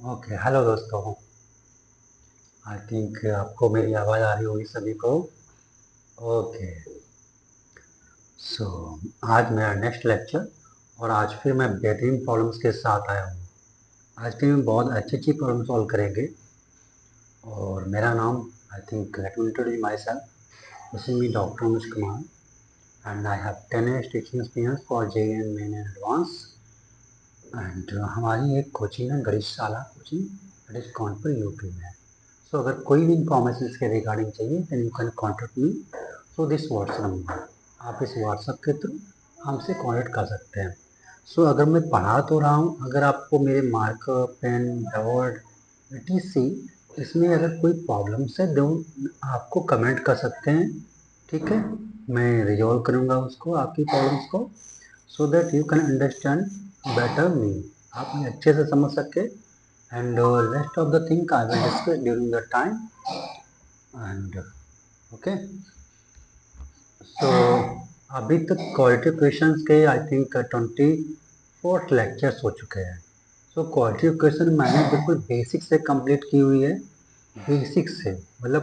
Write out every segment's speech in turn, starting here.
Okay, hello दोस्तों। I think आपको मेरी आवाज़ आ रही होगी सभी को। ओके, सो आज मेरा नेक्स्ट लेक्चर और आज फिर मैं बेहतरीन प्रॉब्लम्स के साथ आया हूँ। आज फिर हम बहुत अच्छी अच्छी प्रॉब्लम सॉल्व करेंगे और मेरा नाम I think let me introduce my self. This is me doctor Anuj Kumar and I have 10 years teaching experience for JEE and main and advance. And हमारी एक कोचिंग है Ganeshshala coaching, that is Kanpur UP में। So अगर कोई भी इंफॉर्मेशन इसके regarding चाहिए then you can contact me through this WhatsApp number. आप इस व्हाट्सएप के थ्रू हमसे कॉन्टेक्ट कर सकते हैं। सो अगर मैं पढ़ा तो रहा हूँ, अगर आपको मेरे मार्कर पेन वर्ड etc इसमें अगर कोई प्रॉब्लम्स है तो आपको कमेंट कर सकते हैं। ठीक है, मैं रिजॉल्व करूँगा उसको, आपकी प्रॉब्लम्स को, so that you can understand better me, आप मुझे अच्छे से समझ सके। and rest of the thing I will discuss during the time and okay। so अभी तक क्वालिटी क्वेश्चंस के आई थिंक 24 लेक्चर्स हो चुके हैं। सो क्वालिटी क्वेश्चन मैंने बिल्कुल बेसिक से कंप्लीट की हुई है। बेसिक से मतलब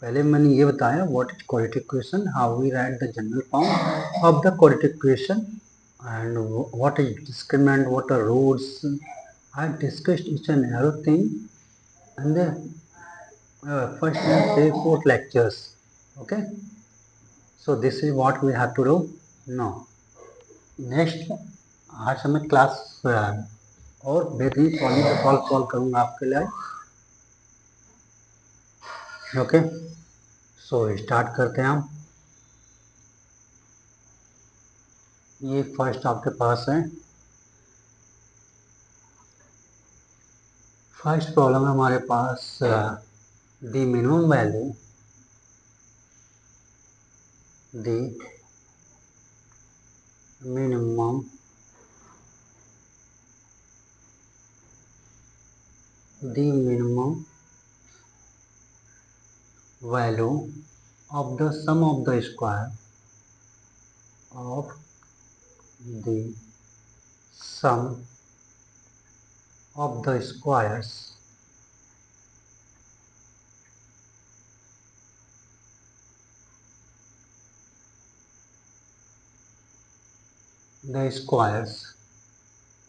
पहले मैंने ये बताया what is quality question, how we write the general form of the quality question and what is discriminant, what are rules. I discussed each and everything in the first and three, fourth lectures. Okay, so this is what we have to do now. Next, आज हमें class और बेहतरीन problem को solve करूंगा आपके लिए। Okay, so start करते हैं हम। ये फर्स्ट आपके पास है, फर्स्ट प्रॉब्लम है हमारे पास the minimum value, the minimum value of the sum of the square of the sum of the squares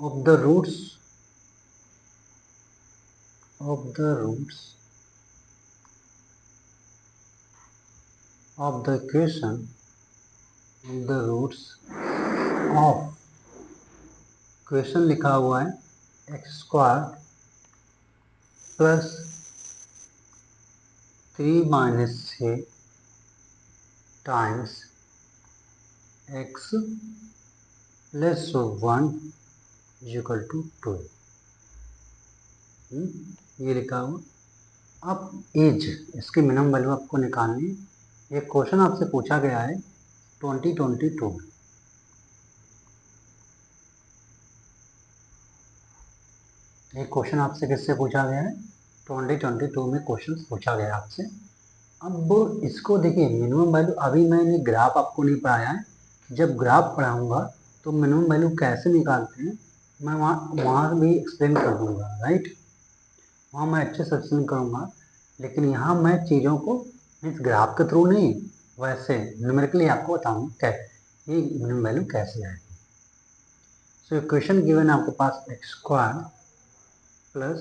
of the roots of the equation of the roots of question लिखा हुआ है x square plus 3 - 6 times x plus 1 equal to 2। ये लिखा हुआ। अब as, इसकी minimum value आपको निकालनी है। ये क्वेश्चन आपसे पूछा गया है 2022 में। ये क्वेश्चन आपसे किससे पूछा गया है? 2022 में क्वेश्चन पूछा गया आपसे। अब इसको देखिए, मिनिमम वैल्यू अभी मैंने ग्राफ आपको नहीं पढ़ाया है। जब ग्राफ पढ़ाऊंगा तो मिनिमम वैल्यू कैसे निकालते हैं मैं वहाँ भी एक्सप्लेन कर दूंगा, राइट। वहाँ मैं अच्छे से एक्सप्लेन करूँगा, लेकिन यहाँ मैं चीज़ों को मीन्स ग्राफ के थ्रू नहीं, वैसे न्यूमेरिकली आपको बताऊँगा कैसे ये मिनिमम वैल्यू कैसे आएगी। सो इक्वेशन गिवन है आपके पास x square plus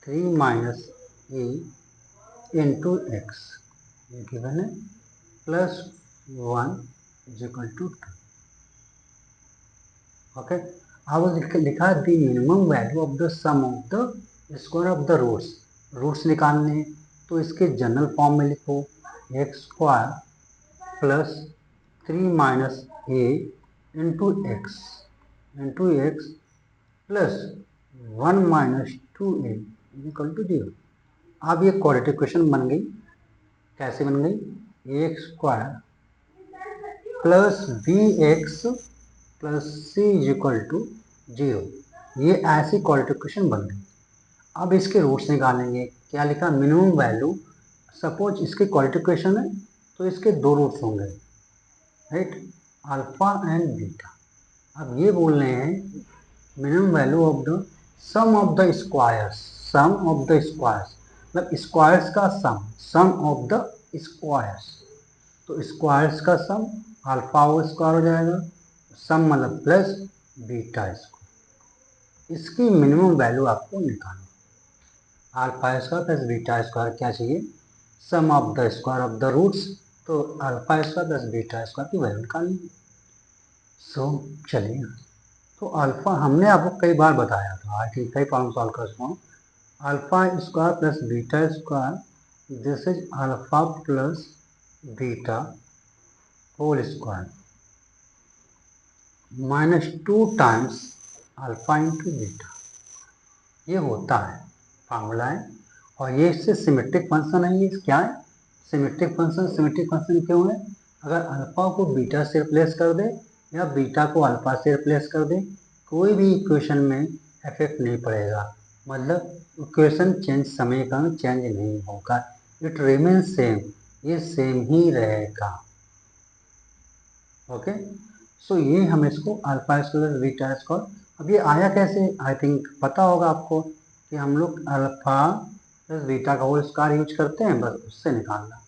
3 - e into x given है प्लस 1 इक्वल टू 2। ओके, अब लिखा the minimum value of the sum of the square of the roots. Roots निकालने हैं तो इसके जनरल फॉर्म में लिखो x square plus 3 - a into x plus 1 - 2a equal to 0। अब ये क्वाड्रेटिक इक्वेशन बन गई। कैसे बन गई? A square plus b x plus c equal to 0। ये ऐसी क्वाड्रेटिक इक्वेशन बन गई। अब इसके रूट्स निकालेंगे। क्या लिखा? Minimum value. सपोज इसकी क्वाड्रेटिक इक्वेशन है तो इसके दो रूट्स होंगे, राइट, अल्फा एंड बीटा। अब ये बोल रहे हैं minimum value of the sum of the squares, sum of the squares मतलब स्क्वायर्स का सम ऑफ द स्क्वायर्स, तो स्क्वायर्स का सम अल्फा वो स्क्वायर हो जाएगा, सम मतलब प्लस बीटा स्क्वायर। इसकी मिनिमम वैल्यू आपको निकालना, alpha square plus beta square क्या चाहिए, sum of the square of the roots, तो alpha square plus beta square की वैल्यू निकालनी है। सो चलिए, तो अल्फा हमने आपको कई बार बताया था, आई थिंक कई प्रॉब्लम सॉल्व कर चुका हूँ। Alpha square plus beta square, this is alpha plus beta whole square minus 2 times alpha into beta, ये होता है फार्मूला है। और ये इससे सिमेट्रिक फंक्शन है, ये क्या है, सिमेट्रिक फंक्शन। सिमेट्रिक फंक्शन क्यों है, अगर अल्फा को बीटा से रिप्लेस कर दे या बीटा को अल्फा से रिप्लेस कर दे, कोई भी इक्वेशन में इफेक्ट नहीं पड़ेगा, मतलब इक्वेशन चेंज समीकरण चेंज नहीं होगा, इट रिमेन सेम, ये सेम ही रहेगा। ओके, सो ये हम इसको अल्फा स्क्वायर बीटा स्क्वायर, अब ये आया कैसे, आई थिंक पता होगा आपको कि हम लोग अल्फा प्लस बीटा का होल स्क्वायर यूज करते हैं, बस उससे निकालना,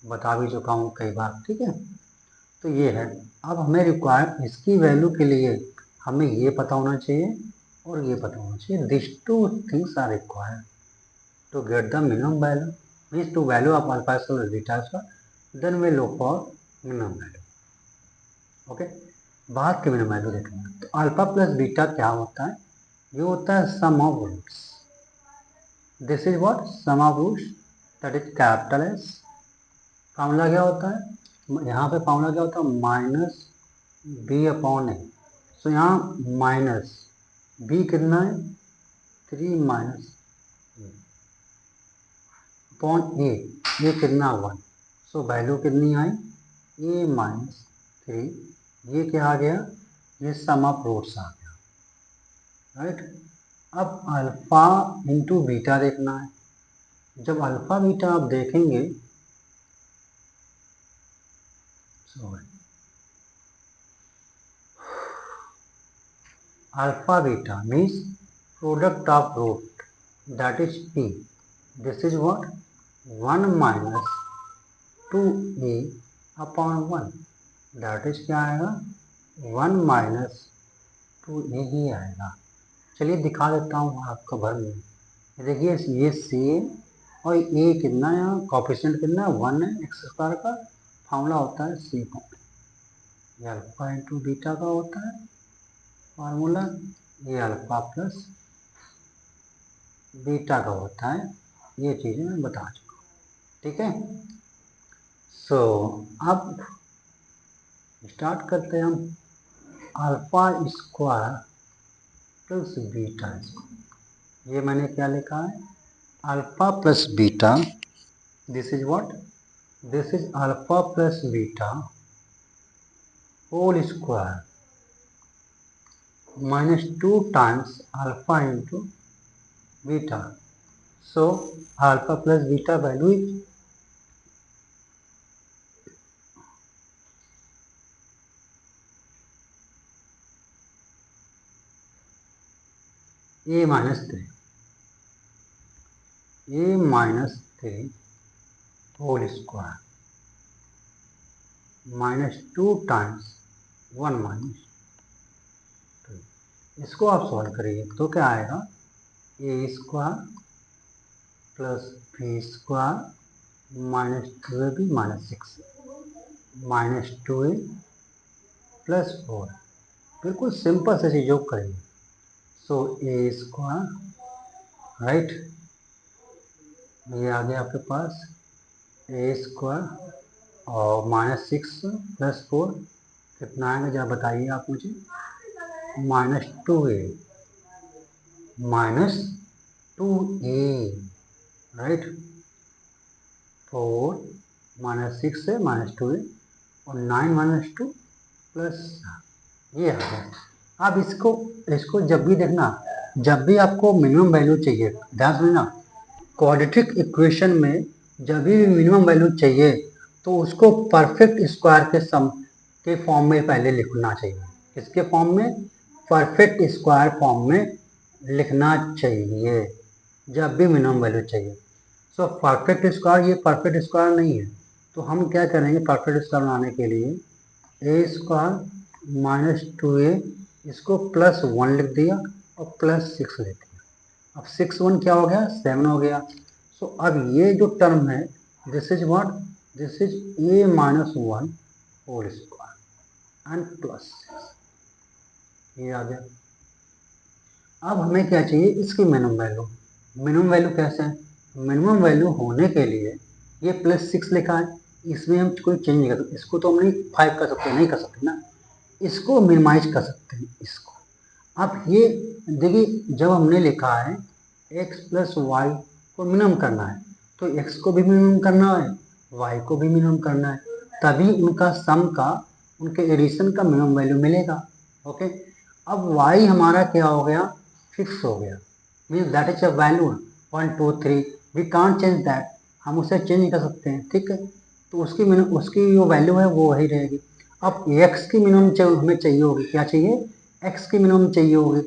बता भी चुका हूँ कई बार, ठीक है। तो ये है, अब हमें रिक्वायर इसकी वैल्यू के लिए हमें ये पता होना चाहिए और ये पता होना चाहिए, this two things are required to get the minimum value, means two value of alpha square beta square, then we look for minimum value. Okay, बात के मिनिमम वैल्यू देखेंगे, तो अल्फा प्लस बीटा क्या होता है, ये होता है sum of roots, this is what, sum of roots, that is capital S. Formula क्या होता है, यहाँ पे फार्मूला क्या होता है, minus b upon a, so यहाँ माइनस बी कितना है 3 माइनस अपॉन ए, ये कितना 1, सो वैल्यू कितनी आई ए माइनस 3, ये क्या आ गया, ये सम ऑफ रूट्स आ गया, राइट। अब अल्फा इंटू बीटा देखना है, जब अल्फा बीटा आप देखेंगे, sorry, alpha beta means product of root, that is p, this is what 1 minus 2a upon 1, that is क्या आएगा 1 माइनस 2a ही आएगा। चलिए दिखा देता हूँ आपका भर में, देखिए ये सी और ए कितना है, यहाँ कॉफिशिएंट कितना है 1 है, एक्स स्क्वायर का फार्मूला होता है सी पॉइंट, ये अल्फा इंटू बीटा का होता है फार्मूला, ये अल्फा प्लस बीटा का होता है, ये चीज़ें मैं बता चुका हूँ, ठीक है। सो अब स्टार्ट करते हैं हम, alpha square plus beta square, ये मैंने क्या लिखा है, alpha plus beta, this is what, this is alpha plus beta whole square minus 2 times alpha into beta, so alpha plus beta value is a minus 3, a minus 3 whole square minus 2 times 1 minus 2, इसको आप solve करिए तो क्या आएगा, a square plus b square minus 2ab minus 6 minus 2a plus 4, बिल्कुल simple से चीज़ योग करेंगे, सो ए स्क्वायर, राइट, ये आ गया आपके पास ए स्क्वायर और माइनस 6 प्लस 4 कितना आएगा जरा बताइए आप मुझे, minus 2a minus 2a, right, 4 minus 6 है माइनस 2a और 9 माइनस 2 प्लस, ये आ गया। अब इसको जब भी देखना, जब भी आपको मिनिमम वैल्यू चाहिए, ध्यान सुनना, क्वाड्रेटिक इक्वेशन में जब भी मिनिमम वैल्यू चाहिए तो उसको परफेक्ट स्क्वायर के सम के फॉर्म में पहले लिखना चाहिए, किसके फॉर्म में, परफेक्ट स्क्वायर फॉर्म में लिखना चाहिए जब भी मिनिमम वैल्यू चाहिए। सो परफेक्ट स्क्वायर, ये परफेक्ट स्क्वायर नहीं है, तो हम क्या करेंगे परफेक्ट स्क्वायर बनाने के लिए, ए स्क्वायर माइनस 2a, इसको +1 लिख दिया और +6 लिख दिया। अब 6 1 क्या हो गया, 7 हो गया। सो अब ये जो टर्म है, this is what, this is a minus 1 whole square and +6, ये आ गया। अब हमें क्या चाहिए, इसकी मिनिमम वैल्यू। मिनिमम वैल्यू कैसे है, मिनिमम वैल्यू होने के लिए ये +6 लिखा है, इसमें हम कोई चेंज नहीं कर सकते, इसको तो हम नहीं 5 कर सकते, नहीं कर सकते ना, इसको मिनिमाइज कर सकते हैं इसको। अब ये देखिए, जब हमने लिखा है x + y को मिनिमम करना है, तो x को भी मिनिमम करना है, y को भी मिनिमम करना है, तभी उनका सम का, उनके एडिशन का मिनिमम वैल्यू मिलेगा। ओके, अब y हमारा क्या हो गया, फिक्स हो गया, means that is a value 1 2 3, we can't change that, हम उसे चेंज नहीं कर सकते हैं, ठीक है। तो उसकी जो वैल्यू है वो वही रहेगी। अब x की मिनिमम हमें चाहिए होगी, क्या चाहिए, x की मिनिमम चाहिए होगी।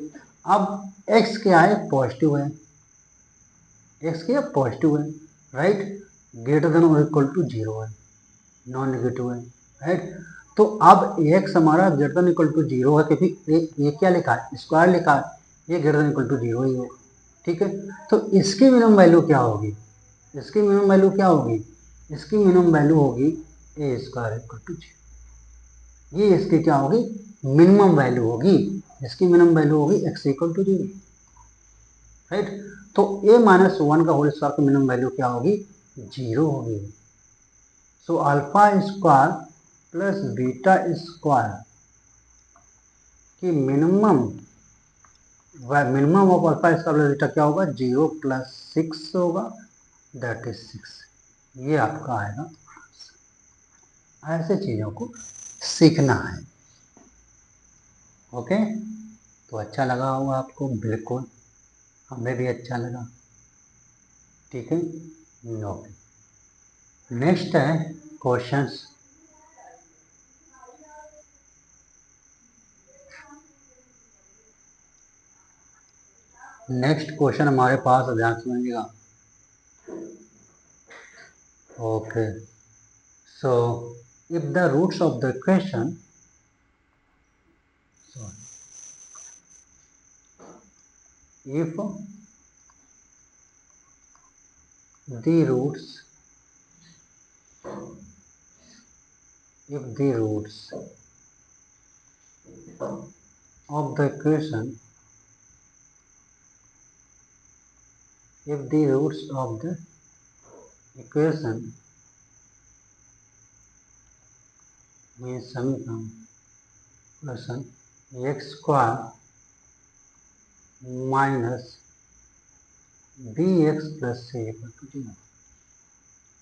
अब x क्या है, पॉजिटिव है, x क्या पॉजिटिव है, राइट, ग्रेटर देन और इक्वल टू 0 है, नॉन नेगेटिव है, राइट। तो अब x हमारा ग्रेटर देन इक्वल टू 0 है, क्योंकि ये क्या लिखा है, स्क्वायर लिखा है, ये ग्रेटर देन इक्वल टू 0 ही होगा, ठीक है। तो इसकी मिनिमम वैल्यू क्या होगी, इसकी मिनिमम वैल्यू क्या होगी, इसकी मिनिमम वैल्यू होगी a स्क्वायर इक्वल टू 0, ये इसकी क्या होगी, मिनिमम वैल्यू होगी, इसकी मिनिमम वैल्यू होगी x इक्वल टू 0, राइट। तो a माइनस 1 का होल स्क्वायर की मिनिमम वैल्यू क्या होगी, 0 होगी। So alpha square plus beta square की minimum of alpha square plus beta क्या होगा, 0 + 6 होगा, दैट इज 6, ये आपका आएगा। ऐसे चीज़ों को सीखना है। ओके, तो अच्छा लगा होगा आपको, बिल्कुल हमें भी अच्छा लगा, ठीक है। ओके, नेक्स्ट है क्वेश्चंस। नेक्स्ट क्वेश्चन हमारे पास, ध्यान सुनिएगा। Okay, so if the roots of the equation, if the roots of the equation, if the roots of the equation means समीकरण question x square minus bx plus c equal to 0,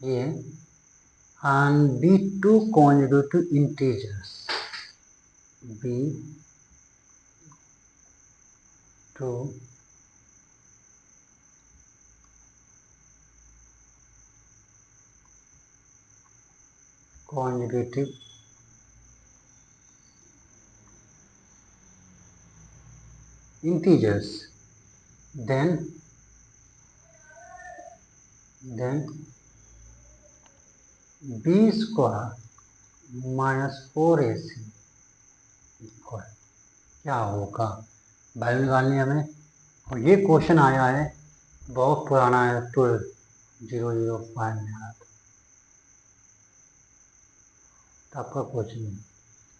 ये and be two consecutive integers, be two consecutive integers, then b square minus 4ac equal, क्या होगा, value निकालनी है हमें। और ये question आया है, बहुत पुराना है, 2005 में आया था, तब का क्वेश्चन,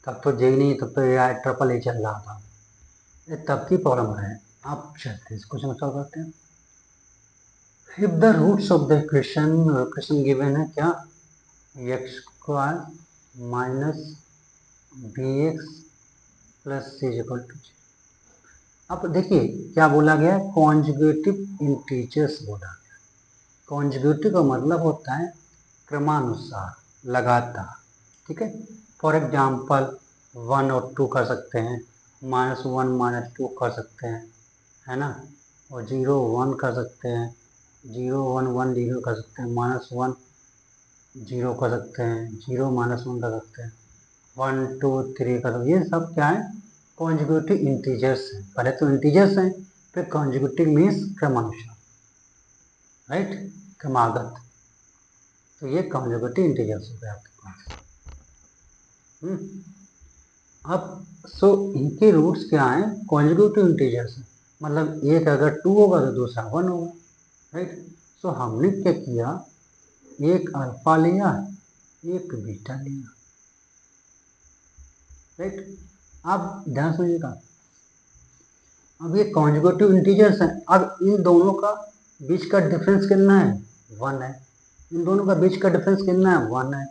तब तो जेई नहीं, तब तो AI ट्रिपल ए चल रहा था, ये तब की प्रॉब्लम है। आप चलते इस क्वेश्चन सॉल्व करते हैं। If the roots of the equation given है क्या, x square minus b x plus c equal to, अब देखिए क्या बोला गया, कॉन्जुगेटिव इंटीजर्स बोला गया। कॉन्जुगेटिव का मतलब होता है क्रमानुसार, लगातार, ठीक है। फॉर एग्जाम्पल 1 और 2 कर सकते हैं, -1 -2 कर सकते हैं, है ना, और 0 1 कर सकते हैं, 0 1 1 0 कर सकते हैं, -1 0 कर सकते हैं, 0 -1 कर सकते हैं, 1 2 3 कर सकते हैं। ये सब क्या है, कॉन्जुगेटिव इंटीजर्स हैं। पहले तो इंटीजर्स हैं, फिर कॉन्जिक्यूटिव मीन्स क्रमानुसार, राइट, क्रमागत। तो ये कॉन्जिक्यूटिव इंटीजर्स हो गए आपके पास। अब सो इनके रूट्स क्या हैं? कॉन्जिक्यूटिव इंटीजर्स, मतलब एक अगर 2 होगा तो दूसरा 1 होगा, राइट। सो हमने क्या किया, एक अल्फा लिया, एक बीटा लिया, राइट। आप ध्यान सुनिएगा, अब ये कॉन्जुगेटिव इंटीजर्स हैं। अब इन दोनों का बीच का डिफरेंस कितना है? 1 है। इन दोनों का बीच का डिफरेंस कितना है? 1 है।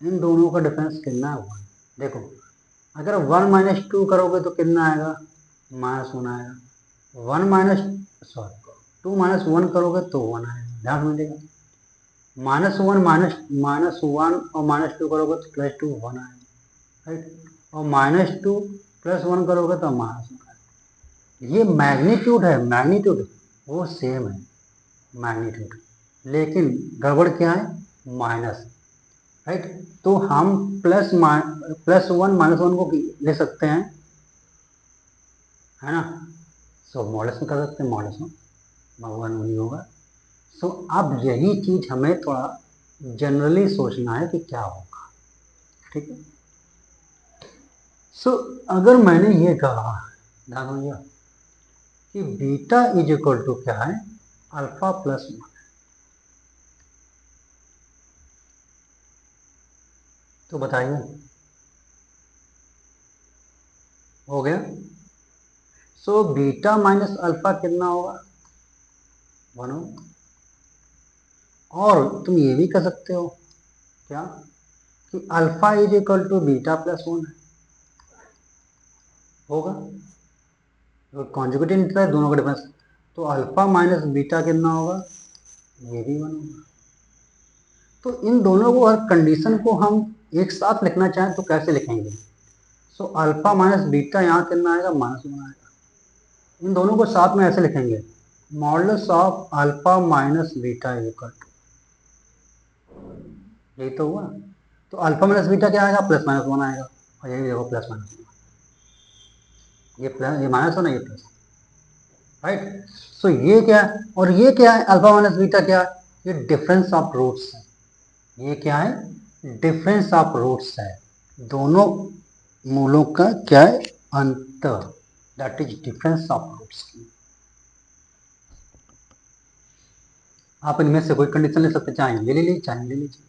इन दोनों का डिफरेंस कितना है? 1। देखो, अगर 1 माइनस 2 करोगे तो कितना आएगा? -1 आएगा। 1 माइनस सॉरी 2 माइनस 1 करोगे तो 1 आएगा। ध्यान में देगा, -1 -1 और -2 करोगे तो +2 1 आएगा, राइट। और -2 +1 करोगे तो -1 आएगा। ये मैग्नीट्यूड है, मैग्नीट्यूड वो सेम है मैग्नीट्यूड, लेकिन गड़बड़ क्या है? Minus, right. तो हम +1 -1 को ले सकते हैं, है ना। सो मॉडल्स में कर सकते हैं, मॉडल्स में भगवान नहीं होगा। सो अब यही चीज हमें थोड़ा जनरली सोचना है कि क्या होगा, ठीक है। सो अगर मैंने ये कहा, ध्यान हो गया, कि बीटा इज इक्वल टू क्या है? अल्फा प्लस 1, तो बताइए हो गया। सो बीटा माइनस अल्फा कितना होगा? 1 होगा। और तुम ये भी कर सकते हो क्या, कि alpha is equal to beta plus 1 होगा, कॉन्जुगेटिव इंटीजर दोनों का डिफरेंस। तो अल्फा माइनस बीटा कितना होगा? ये भी 1 होगा। तो इन दोनों को, हर कंडीशन को हम एक साथ लिखना चाहें तो कैसे लिखेंगे? सो अल्फा माइनस बीटा यहाँ कितना आएगा? -1 आएगा। इन दोनों को साथ में ऐसे लिखेंगे, modulus of alpha minus beta is equal to, यही तो हुआ। तो अल्फा माइनस बीटा क्या आएगा? +-1 आएगा। और यही देखो +-1, ये प्लस, ये -1 है, ये प्लस, राइट। सो ये क्या है और ये क्या है? अल्फा माइनस बीटा क्या है? ये डिफरेंस ऑफ रूट्स है। ये क्या है? डिफरेंस ऑफ रूट्स है। दोनों मूलों का क्या है? अंतर, that is difference of roots की। आप इनमें से कोई कंडीशन ले सकते, चाहे ये ले लीजिए, चाहे ले लीजिए।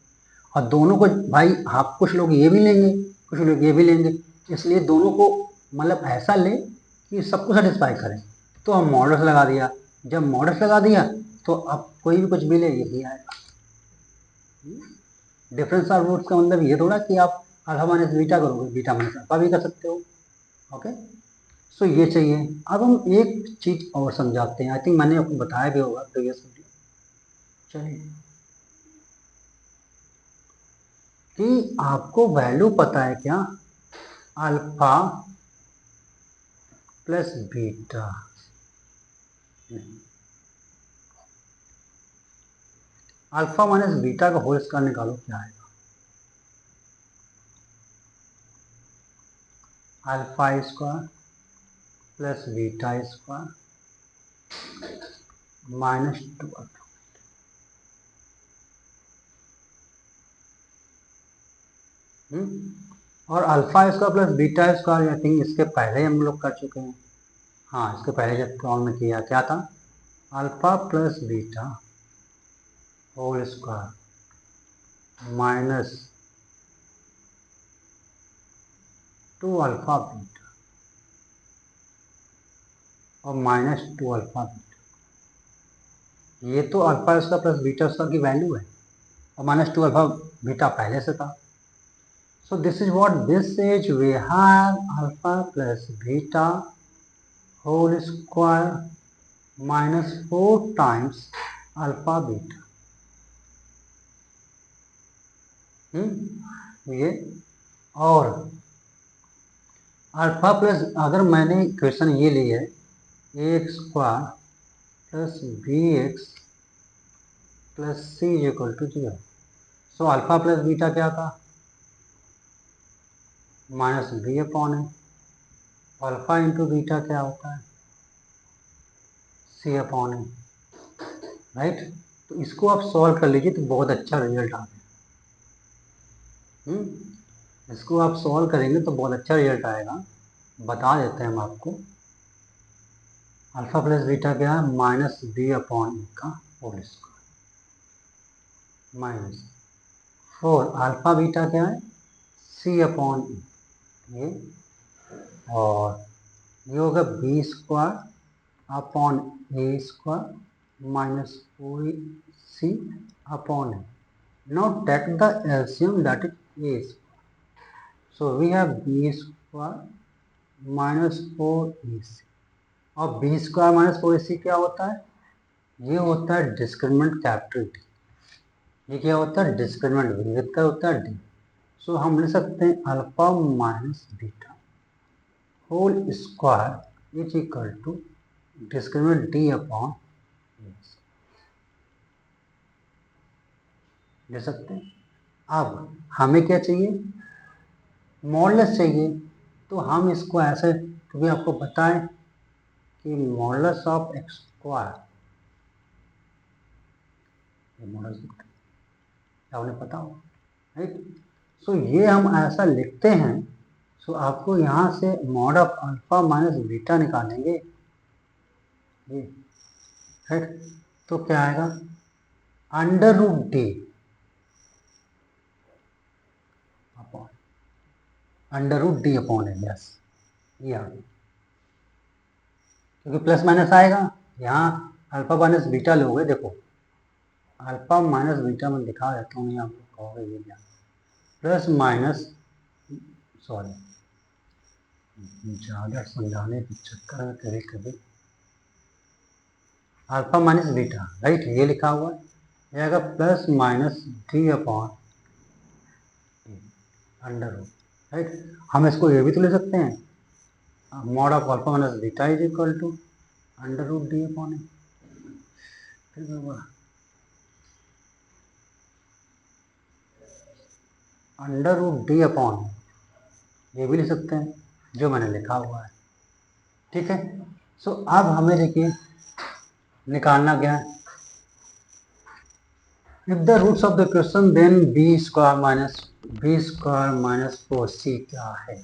और दोनों को भाई, आप कुछ लोग ये भी लेंगे, कुछ लोग ये भी लेंगे, इसलिए दोनों को मतलब ऐसा ले कि सबको सेटिस्फाई करें। तो हम मॉडल्स लगा दिया, जब मॉडल्स लगा दिया तो अब कोई भी कुछ भी ले, यही आएगा। डिफरेंस ऑफ रूट्स का मतलब ये थोड़ा कि आप अल्फा माइनस बीटा करोगे, बीटा माइनस अल्फा भी कर सकते हो, ओके। सो ये चाहिए। अब हम एक चीज और समझाते हैं, आई थिंक मैंने आपको बताया भी होगा प्रीवियस वीडियो। चलिए, कि आपको वैल्यू पता है क्या? Alpha plus beta, alpha minus beta का होल स्क्वायर निकालो, क्या आएगा? Alpha square plus beta square -2 alpha. और alpha square plus beta square, I think इसके पहले हम लोग कर चुके हैं। हाँ, इसके पहले जब प्रॉब्लम में किया क्या था? Alpha plus beta whole square -2 alpha beta और -2 अल्फा बीटा। ये तो alpha square plus beta square की वैल्यू है, और -2 अल्फा बीटा पहले से था। So this is what this is. We have alpha plus beta whole square -4 times alpha beta. ये और अल्फा प्लस, अगर मैंने क्वेश्चन ये लिया है a square plus b x plus c equal to 0। So alpha plus beta क्या था? -b/a। Alpha into beta क्या होता है? C upon a, right. तो इसको आप सॉल्व कर लीजिए तो बहुत अच्छा रिजल्ट आ गया। इसको आप सॉल्व करेंगे तो बहुत अच्छा रिजल्ट आएगा। बता देते हैं हम आपको। अल्फा प्लस बीटा क्या है, माइनस बी अपॉन ए का whole square minus 4 alpha beta क्या है, सी अपॉन ए, ये और ये होगा b square upon a square minus 4 c upon a. Now take the LCM, that is a square. So we have b square minus 4ac. और b square minus 4ac क्या होता है, ये होता है डिस्क्रिमिनेंट कैपिटल डी. ये क्या होता है, डिस्क्रिमिनेंट विविध का होता है डी. सो हम लिख सकते हैं alpha minus beta whole square is equal to discriminant d upon ले सकते हैं. अब हमें क्या चाहिए, मॉडुलस चाहिए. तो हम इसको ऐसे, क्योंकि आपको पता है कि modulus of x square, modulus आपने पता हो, राइट. सो ये हम ऐसा लिखते हैं. सो आपको यहाँ से mod of alpha minus beta निकालेंगे, ये राइट. तो क्या आएगा, under root D upon under root D upon है. यस, ये आ गया, क्योंकि प्लस माइनस आएगा. यहाँ अल्फा माइनस बीटा लोगे, देखो अल्फा माइनस बीटा में दिखा देता हूँ, आप कहोगे ये क्या, प्लस माइनस, सॉरी ज़्यादा समझाने के चक्कर में कभी कभी अल्फा माइनस बीटा, राइट, ये लिखा हुआ है. ये आएगा plus minus d upon under root, right. हम इसको ये भी तो ले सकते हैं, mod of alpha minus beta is equal to under root D upon a. Under root D upon ये भी लिख सकते हैं, जो मैंने लिखा हुआ है. ठीक है. सो अब हमें देखिए निकालना क्या है, if the roots of the question then b square minus 4c क्या है,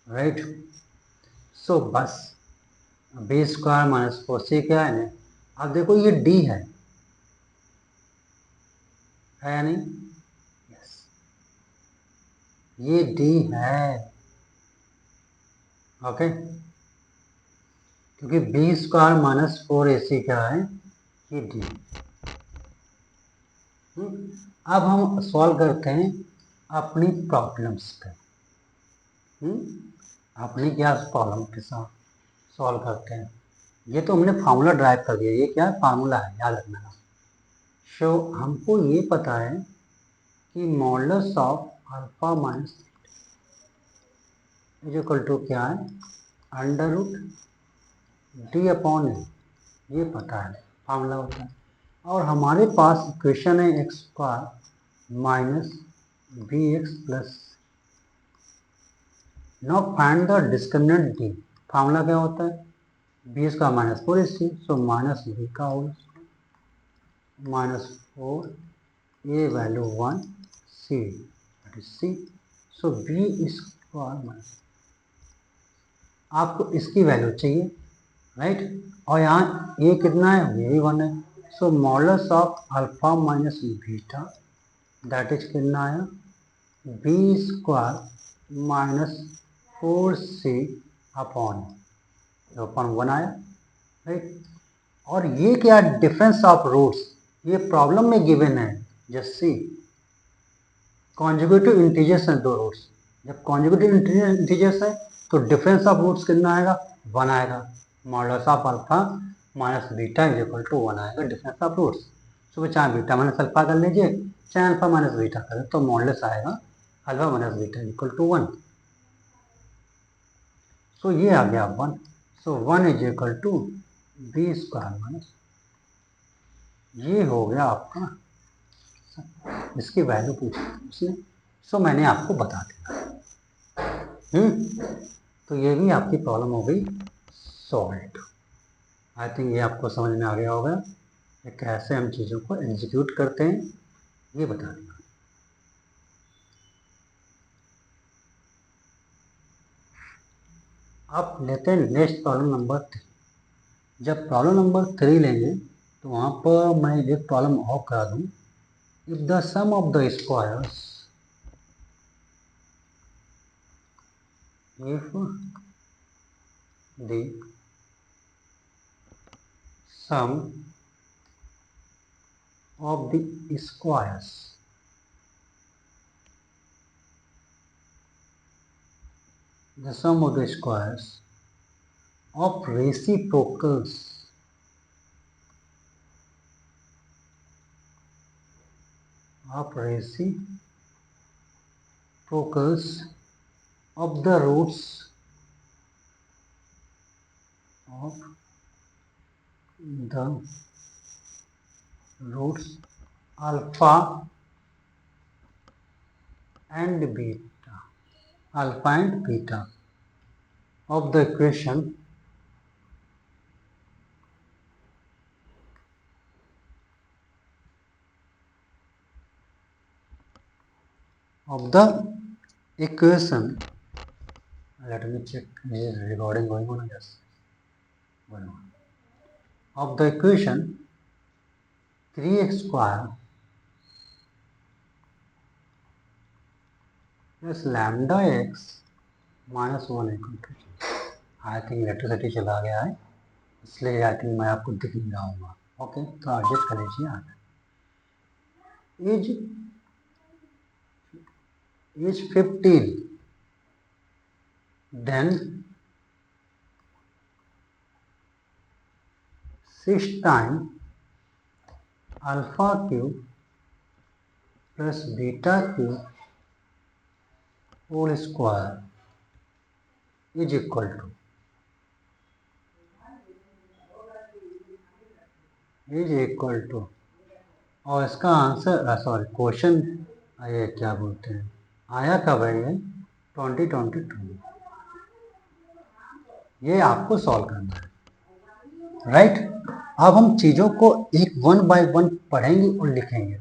राइट. सो बस बी स्क्वायर माइनस 4c क्या है ना. अब देखो ये डी है या नहीं, यस, ये डी है, ओके. क्योंकि बी स्क्वायर माइनस 4ac क्या है, ये डी. अब हम सॉल्व करते हैं अपनी प्रॉब्लम्स पे. अपनी क्या प्रॉब्लम के साथ सॉल्व करते हैं. ये तो हमने फार्मूला ड्राइव कर दिया, ये क्या है, फार्मूला है, याद रखना. सो हमको ये पता है कि modulus of alpha minus is equal to क्या है, under root D upon a. ये पता है, फार्मूला होता है. और हमारे पास इक्वेशन है x square minus b x plus. Now find the discriminant D. Formula क्या होता है, बी स्क्वायर माइनस 4ac. सो माइनस बी का whole minus 4 a value 1 c, that is c. So b square minus, आपको इसकी value चाहिए, right. और यहाँ ये कितना है, ये भी 1 है. So modulus of alpha minus beta that is कितना आया, B square minus 4c upon 1 आया, राइट. और ये क्या, डिफरेंस ऑफ रूट्स, ये प्रॉब्लम में गिवन है. जस्ट सी, कॉन्जुगेटिव इंटीजर्स हैं दो रूट्स. जब कॉन्जुगेटिव इंटीजर्स है तो डिफरेंस ऑफ रूट्स कितना आएगा, 1 आएगा. Modulus of alpha minus beta is equal to 1 आएगा, डिफरेंस ऑफ रूट्स. सो चाहे बीटा माइनस अल्फा कर लीजिए, चाहे अल्फा माइनस बीटा करें, तो मॉडुलस आएगा alpha minus beta is equal to 1. So ये आ गया 1. So 1 is equal to b square minus, ये हो गया आपका, इसकी वैल्यू पूछी उसने. सो मैंने आपको बता दिया. तो ये भी आपकी प्रॉब्लम हो गई सॉल्व. आई थिंक ये आपको समझ में आ गया होगा कि कैसे हम चीज़ों को एग्जीक्यूट करते हैं, ये बता दें। अब लेते हैं नेक्स्ट प्रॉब्लम नंबर 3। जब प्रॉब्लम नंबर 3 लेंगे तो वहाँ पर मैं एक प्रॉब्लम और करा दूँ। If the sum of the squares, if the sum of the squares of reciprocals of the roots alpha and beta of the equation let me check, is recording going on? Yes, going on. Of the equation 3x square plus lambda x minus 1 equal to, I think electricity चला गया है, इसलिए I think मैं आपको दिख नहीं रहा हूँ। ओके, तो एडजस्ट कर लीजिए। As 15, then 6 time alpha cube plus beta cube whole square is equal to और इसका आंसर सॉरी क्वेश्चन ये क्या बोलते हैं आया कब है, ये 2022। ये आपको सॉल्व करना है, राइट। अब हम चीज़ों को एक वन बाय वन पढ़ेंगे और लिखेंगे।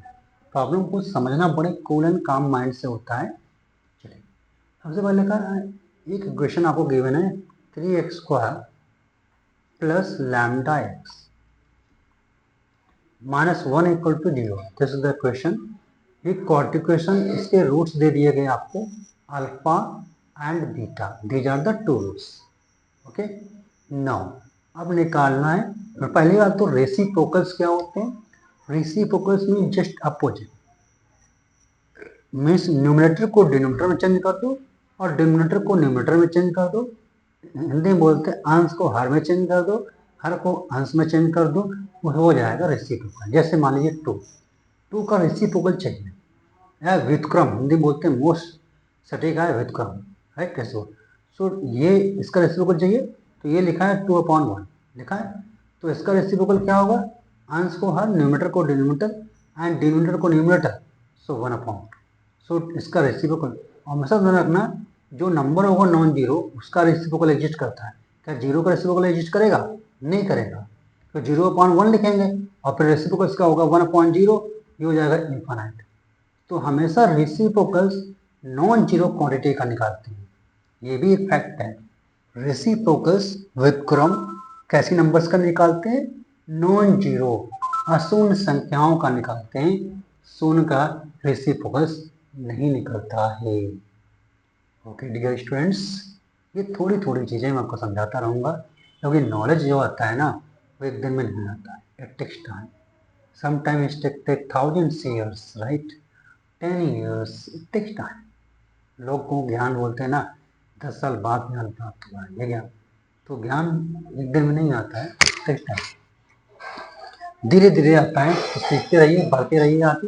प्रॉब्लम को समझना बड़े कूल एंड काम माइंड से होता है। चलिए, सबसे पहले का एक इक्वेशन आपको गिवन है 3x square plus lambda x minus 1 equal to 0। This is the question. ये क्वाड्रेटिक इक्वेशन, इसके रूट्स दे दिए गए आपको alpha and beta, these are the two roots. Okay, now अब निकालना है। और पहली बात तो रेसिप्रोकल्स क्या होते हैं? Reciprocals mean just opposite, means numerator को डिनोमिनेटर में चेंज कर दो और डिनोमिनेटर को न्यूमरेटर में चेंज कर दो। हिंदी में बोलते हैं अंश को हर में चेंज कर दो, हर को अंश में चेंज कर दो, वो हो जाएगा रेसिप्रोकल। जैसे मान लीजिए 2 का रेसिप्रोकल चाहिए या व्युत्क्रम, हिंदी बोलते हैं मोस्ट सटीक है व्युत्क्रम, है कैसे हो। सो ये इसका रेसिप्रोकल चाहिए तो ये लिखा है 2/1 लिखा है, तो इसका रेसिप्रोकल क्या होगा? अंश को हर, न्यूमरेटर को डिनोमिनेटर एंड डिनोमिनेटर को न्यूमरेटर, सो 1/2। सो इसका रेसिप्रोकल हमेशा ध्यान रखना, जो नंबर होगा नॉन जीरो उसका रेसिप्रोकल एग्जिस्ट करता है। क्या जीरो का रेसिप्रोकल एग्जिस्ट करेगा? नहीं करेगा। तो 0/1 लिखेंगे और फिर रेसिप्रोकल इसका होगा 1/0, ये हो जाएगा इन्फिनाइट। तो हमेशा रेसिप्रोकल्स नॉन जीरो क्वांटिटी का निकालते हैं, ये भी एक फैक्ट है। रेसिप्रोकल्स व्युत्क्रम कैसी नंबर्स का निकालते हैं? नॉन जीरो अशून्य संख्याओं का निकालते हैं, शून्य का रेसिप्रोकल्स नहीं निकलता है। ओके डियर स्टूडेंट्स, ये थोड़ी थोड़ी चीज़ें मैं आपको समझाता रहूँगा, क्योंकि नॉलेज जो आता है ना वो एक दिन में नहीं आता है, it takes time. Sometimes it take thousands years, right, 10 years, it takes time. लोग को ज्ञान बोलते हैं ना 10 साल बाद ज्ञान प्राप्त हुआ है, ये ज्ञान तो ज्ञान एक दिन में नहीं आता है, टेक्स टाइम, धीरे धीरे आता है। तो सीखते रहिए, बढ़ते रहिए आगे,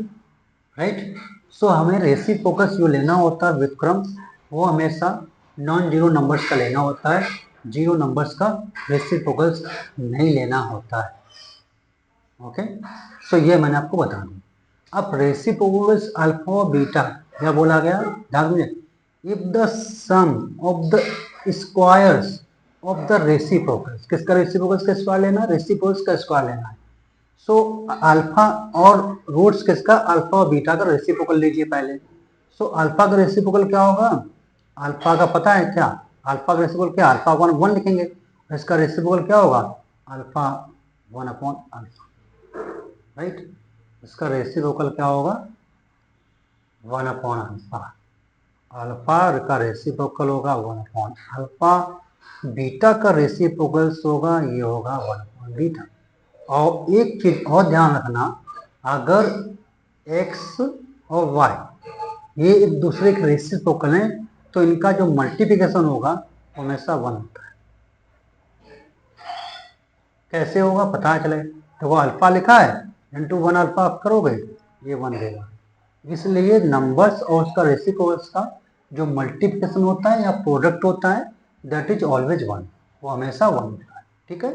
राइट। सो हमें रेसिप्रोकल्स जो लेना होता है व्युत्क्रम, वो हमेशा नॉन जीरो नंबर्स का लेना होता है, जीरो नंबर्स का रेसिप्रोकल्स नहीं लेना होता है। ओके, सो ये मैंने आपको बता दिया। अब रेसिप्रोकल्स अल्फा बीटा क्या बोला गया, ध्यान दीजिए। If the sum of the squares of the reciprocal. किसका रेसिप्रोकल का स्क्वायर लेना है? रेसिप्रोकल का स्क्वायर लेना है। सो अल्फा और रूट्स किसका? अल्फा और बीटा का रेसिप्रोकल लीजिए पहले। सो अल्फा का रेसिप्रोकल क्या होगा? अल्फा का पता है क्या? अल्फा का रेसिप्रोकल क्या? अल्फा 1 लिखेंगे। इसका रेसिप्रोकल क्या होगा? अल्फा 1/अल्फा, राइट। इसका रेसिप्रोकल क्या होगा? 1/अल्फा। अल्फा का रेसिप्रोकल होगा 1/अल्फा। बीटा का रेसिप्रोकल होगा, ये होगा 1/बीटा। और एक चीज और ध्यान रखना, अगर x और y ये एक दूसरे के रेसिप्रोकल हैं तो इनका जो मल्टीप्लिकेशन होगा हमेशा 1 होता है। कैसे होगा पता चले, तो वो अल्फा लिखा है इंटू 1/अल्फा आप करोगे, ये 1 देगा। इसलिए नंबर्स और उसका रेसिप्रोकल्स का जो मल्टीप्लिकेशन होता है या प्रोडक्ट होता है दैट इज ऑलवेज 1, वो हमेशा 1 होता है, ठीक है।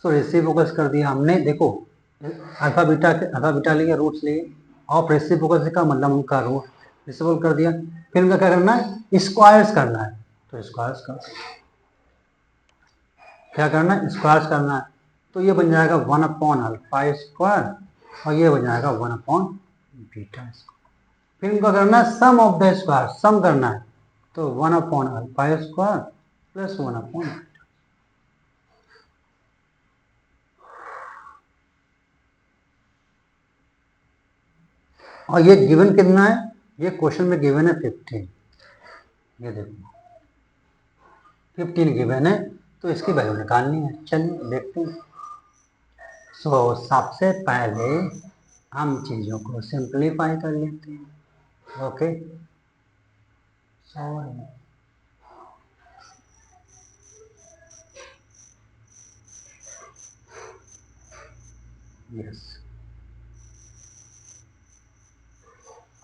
सो रेसिप्रोकल्स कर दिया हमने। देखो अल्फा बीटा लिए, रूट्स लिए, और रेसिप्रोकल्स का मतलब उनका रूट रेसिप्रोकल कर दिया। फिर उनका क्या करना है? स्क्वायर्स करना है। तो स्क्वायर्स का क्या करना है? स्क्वायर्स करना है। तो ये बन जाएगा 1/अल्फा स्क्वायर और ये बन जाएगा 1/बीटा स्क्वायर। फिर इनको करना है सम ऑफ द स्क्वायर, सम करना है। तो 1/अल्फा स्क्वायर प्लस 1/बीटा। और ये गिवन कितना है? ये क्वेश्चन में गिवन है 15। ये देखो 15 गिवन है, तो इसकी वैल्यू निकालनी है। चलिए देखते हैं। सो सबसे पहले हम चीज़ों को सिंप्लीफाई कर लेते हैं। Okay, sorry, yes.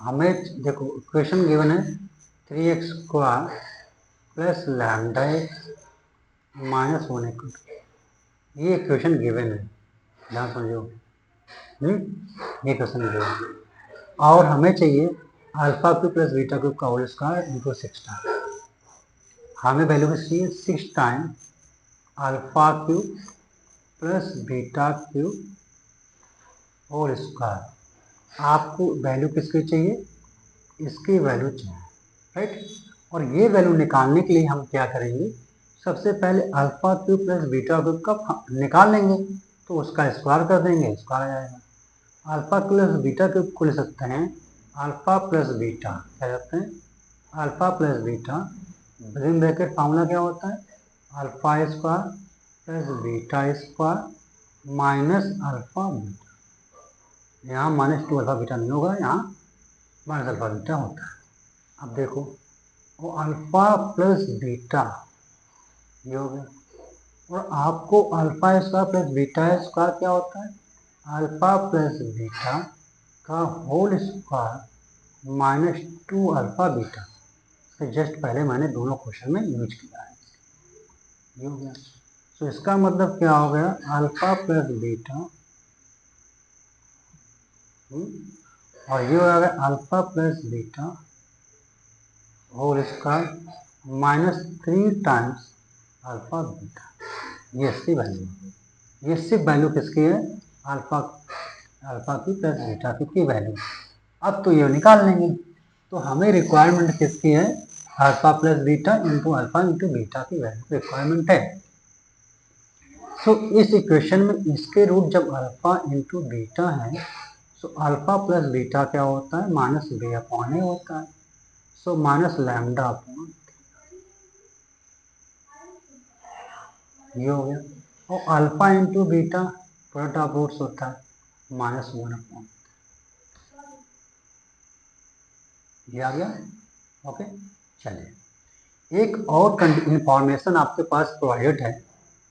हमें देखो इक्वेशन गिवन है 3x² plus lambda x minus 1 ये इक्वेशन गिवन है, ध्यान समझो। ये क्वेश्चन गिवन है और हमें चाहिए alpha cube plus beta cube का होल स्क्वायर इंटू 6 टाइम। हमें वैल्यू किसकी चाहिए? 6 time alpha cube plus beta cube whole square. आपको वैल्यू किसकी चाहिए? इसकी वैल्यू चाहिए, राइट। और ये वैल्यू निकालने के लिए हम क्या करेंगे? सबसे पहले alpha cube plus beta cube का निकाल लेंगे, तो उसका स्क्वायर कर देंगे, स्क्वायर आ जाएगा। अल्फा प्लस बीटा क्यूब को ले सकते हैं अल्फा प्लस बीटा, क्या कहते हैं? Alpha plus beta within bracket formula क्या होता है? Alpha square plus beta square minus alpha beta. यहाँ -2 अल्फा बीटा नहीं होगा, यहाँ माइनस अल्फा बीटा होता है। अब देखो वो अल्फा प्लस बीटा ये हो गया, और आपको alpha square plus beta square क्या होता है? अल्फा प्लस बीटा का होल स्क्वायर -2 अल्फा बीटा। तो जस्ट पहले मैंने दोनों क्वेश्चन में यूज किया है, ये हो गया। तो इसका मतलब क्या हो गया? अल्फा प्लस बीटा और ये हो गया alpha plus beta whole square -3 times alpha beta. ये इसकी वैल्यू, ये सिर्फ वैल्यू किसकी है? अल्फा की प्लस बीटा की वैल्यू। अब तो ये निकाल लेंगे, तो हमें रिक्वायरमेंट किसकी है? Alpha plus beta into alpha into beta की वैल्यू रिक्वायरमेंट है। तो इस इक्वेशन में इसके रूट जब अल्फा इंटू बीटा है, तो अल्फा प्लस बीटा क्या होता है? -b/a होता है। सो माइनस लैम्डा अपॉन ये हो गया। और alpha into beta product of roots होता है -1/, ये आ गया। ओके, चलिए एक और इंफॉर्मेशन आपके पास प्रोवाइडेड है,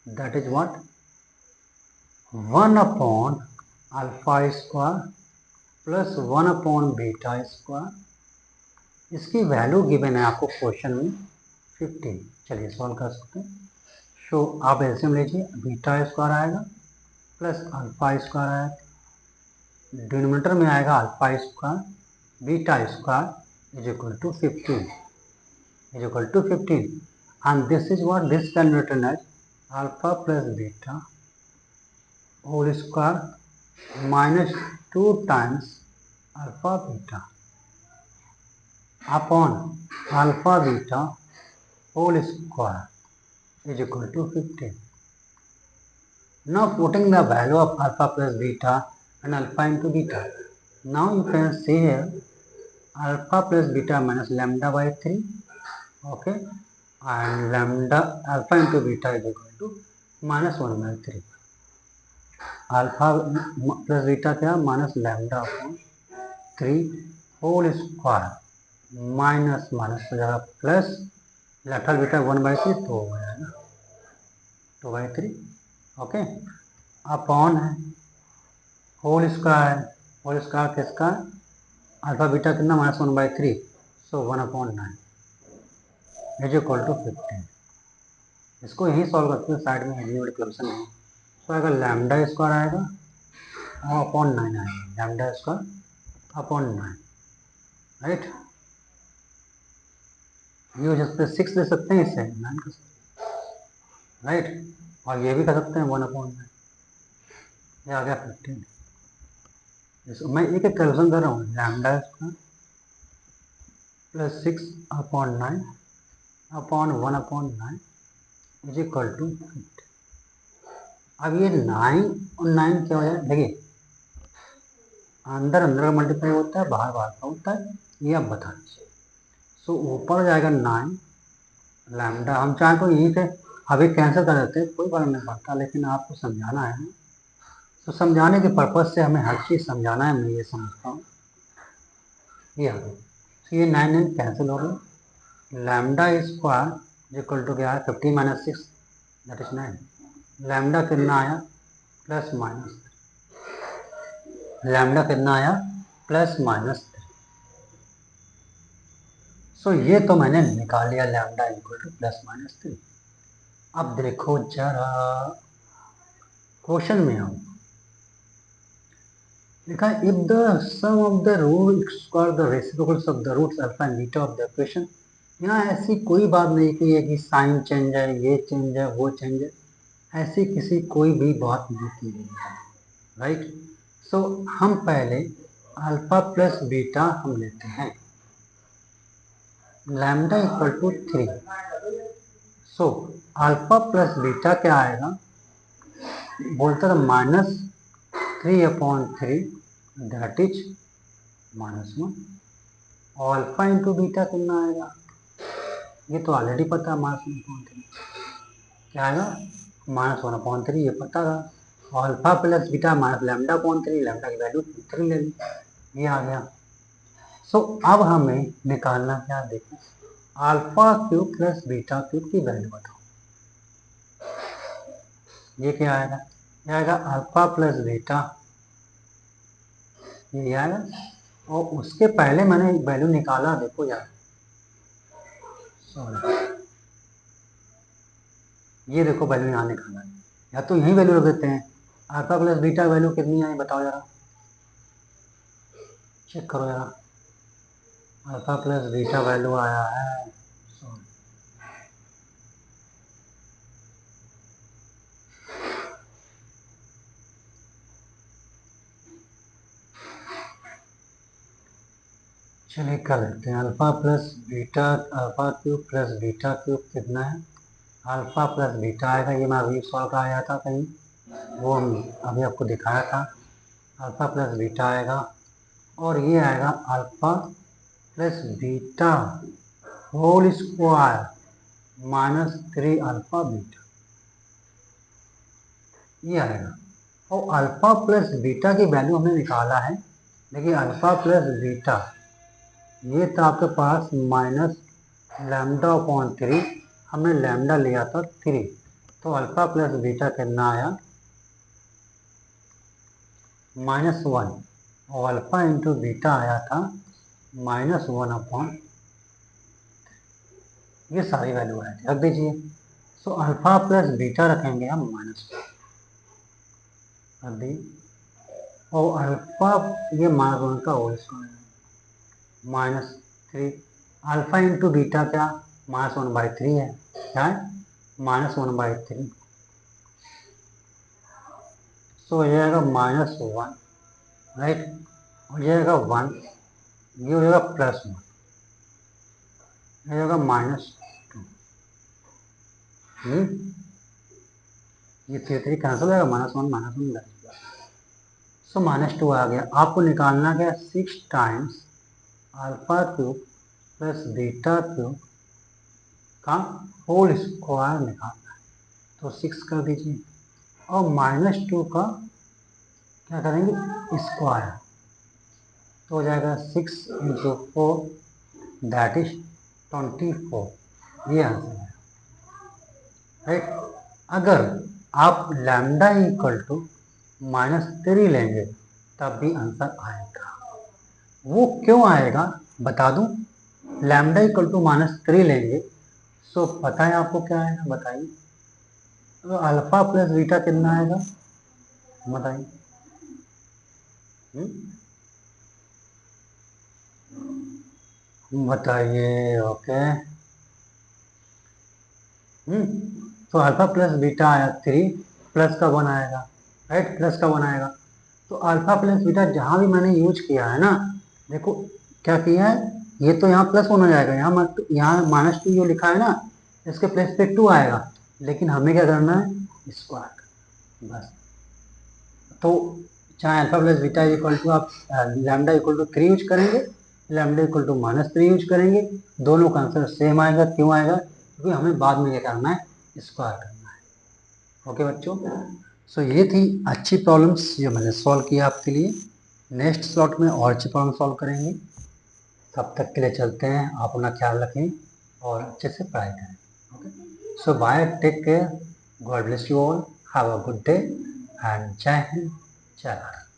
दैट इज व्हाट? 1/अल्फा स्क्वायर प्लस 1/बीटा स्क्वायर। इसकी वैल्यू गिवन है आपको क्वेश्चन में 15। चलिए सॉल्व कर सकते हैं। सो आप एलसीएम लीजिए, बीटा स्क्वायर आएगा प्लस अल्फा स्क्वायर आएगा, डिनोमिनेटर में आएगा alpha square, beta square is equal to 15 and this is what this can be written as alpha plus beta whole square minus 2 times alpha beta upon alpha beta whole square is equal to 15. Now putting the value of alpha plus beta and alpha into beta. Now you can see here alpha plus beta minus lambda by 3. Okay, and lambda alpha into beta is equal to minus 1 by 3. Alpha plus beta क्या minus lambda upon 3 whole square minus minus हो जाएगा plus lateral beta 1/3 तो हो जाएगा 2/3. Okay, upon है whole square किसका alpha beta कितना minus 1/3 so 1/9 is equal to 15. इसको यही सॉल्व करते हैं, साइड में एलिमिनेशन नहीं. तो आएगा लैम्डा स्क्वायर आएगा और अपॉन 9 आएगा, लैम्डा स्क्वायर अपॉन 9. राइट, ये हो सकते 6 दे सकते हैं, इससे 9 कर सकते हैं. राइट, और ये भी कर सकते हैं 1/9. ये आ गया 15. मैं एक कैलकुलेशन कर रहा हूँ. Lambda square plus 6/9 upon 1/9 is equal to 50. अब ये 9 और 9 क्या हो जाए, देखिए अंदर अंदर का मल्टीप्लाई होता है, बाहर बाहर का होता है, ये आप बता दीजिए. सो ऊपर जाएगा 9 लैम्डा. हम चाहें तो यहीं से अभी कैंसिल कर देते हैं, कोई फर्क नहीं पड़ता, लेकिन आपको समझाना है. तो समझाने के पर्पज से हमें हर चीज़ समझाना है, मैं ये समझता हूँ. ये आ गया. तो ये 9 कैंसिल हो गया. लैम्डा स्क्वायर इक्वल टू क्या है 15 माइनस 6 दैट इज 9. लैम्डा कितना आया प्लस माइनस, लैम्डा कितना आया प्लस माइनस. सो ये तो मैंने निकाल लिया lambda equal to plus minus 3. अब देखो जरा क्वेश्चन में हम लिखा if the sum of the root square the reciprocals of the roots alpha and beta of the equation. यहाँ ऐसी कोई बात नहीं की है कि साइन चेंज है, ये चेंज है, वो चेंज है, ऐसी किसी कोई भी बात नहीं की गई है. राइट, सो हम पहले अल्फा प्लस बीटा हम लेते हैं, lambda equal to 3. So alpha plus beta क्या आएगा, बोलता था -3/3 दैट इज -1. और अल्फा इंटू बीटा कितना आएगा, ये तो ऑलरेडी पता है, -1/3 क्या आएगा -1/3, ये पता था. और अल्फा प्लस बीटा माइनस लैम्डा/3, लैम्डा की वैल्यू 3 ले ली, ये आ गया. सो अब हमें निकालना क्या, देखो alpha cube plus beta cube की वैल्यू बताओ. ये क्या आएगा, ये आएगा अल्फा प्लस बीटा, ये आएगा. और उसके पहले मैंने वैल्यू निकाला, देखो यार सॉरी, ये देखो वैल्यू यहाँ निकाला है, या तो यही वैल्यू रख देते हैं. अल्फा प्लस बीटा वैल्यू कितनी आई बताओ जरा, चेक करो जरा. अल्फा प्लस बीटा वैल्यू आया है, चलिए कर लेते हैं. Alpha plus beta, alpha cube plus beta cube कितना है, अल्फा प्लस बीटा आएगा, ये मैं अभी सॉल्व का आया था कहीं, वो अभी आपको दिखाया था. अल्फा प्लस बीटा आएगा और ये आएगा alpha plus beta whole square -3 alpha beta, ये आएगा. और अल्फा प्लस बीटा की वैल्यू हमने निकाला है. देखिए अल्फा प्लस बीटा ये था आपके पास माइनस लैम्डा/3, हमने लैम्डा लिया था 3, तो अल्फा प्लस बीटा कितना आया -1, और अल्फा इंटू बीटा आया था -1/, ये सारी वैल्यू आए थे, रख दीजिए. सो अल्फा प्लस बीटा रखेंगे हम -1 रख दी, और अल्फा ये -1 का whole square -3, alpha into beta क्या -1/3 है, क्या है -1/3, सो हो जाएगा -1, राइट, हो जाएगा 1, ये हो जाएगा +1, ये हो जाएगा -2, ये 3 कैंसिल हो जाएगा, -1 -1 सो -2 आ गया। आपको निकालना क्या, 6 times alpha cube plus beta cube का होल स्क्वायर निकालना है, तो 6 कर दीजिए और -2 का क्या करेंगे, स्क्वायर, तो हो जाएगा 6 × 4 दैट इज 24, ये आंसर है, राइट। अगर आप लैम्डा इक्वल टू -3 लेंगे तब भी आंसर आएगा। वो क्यों आएगा बता दूं, लैम्डा इक्वल टू -3 लेंगे, सो पता है आपको क्या आएगा, बताइए, तो अल्फा प्लस बीटा कितना आएगा, बताइए। बताइए, ओके। तो अल्फा प्लस बीटा आया 3, प्लस का 1 आएगा, राइट, प्लस का 1 आएगा। तो अल्फा प्लस बीटा जहां भी मैंने यूज किया है ना, देखो क्या किया है, ये तो यहाँ प्लस 1 हो जाएगा, यहाँ -2 जो लिखा है ना, इसके प्लेस पे 2 आएगा, लेकिन हमें क्या करना है, स्क्वायर, बस। तो चाहे alpha plus beta equal to आप लैम्डा इक्वल टू 3 यूज करेंगे, लैम्डा इक्वल टू -3 यूज करेंगे, दोनों का आंसर सेम आएगा। क्यों आएगा, क्योंकि हमें बाद में क्या करना है, स्क्वायर करना है। ओके बच्चों, सो ये थी अच्छी प्रॉब्लम्स जो मैंने सॉल्व किया आपके लिए। नेक्स्ट स्लॉट में और अच्छी प्रॉब्लम सॉल्व करेंगे। तब तक के लिए चलते हैं, आप अपना ख्याल रखें और अच्छे से पढ़ाई करें। Okay, so bye, take care, God bless you all, have a good day and जय हिंद, जय भारत।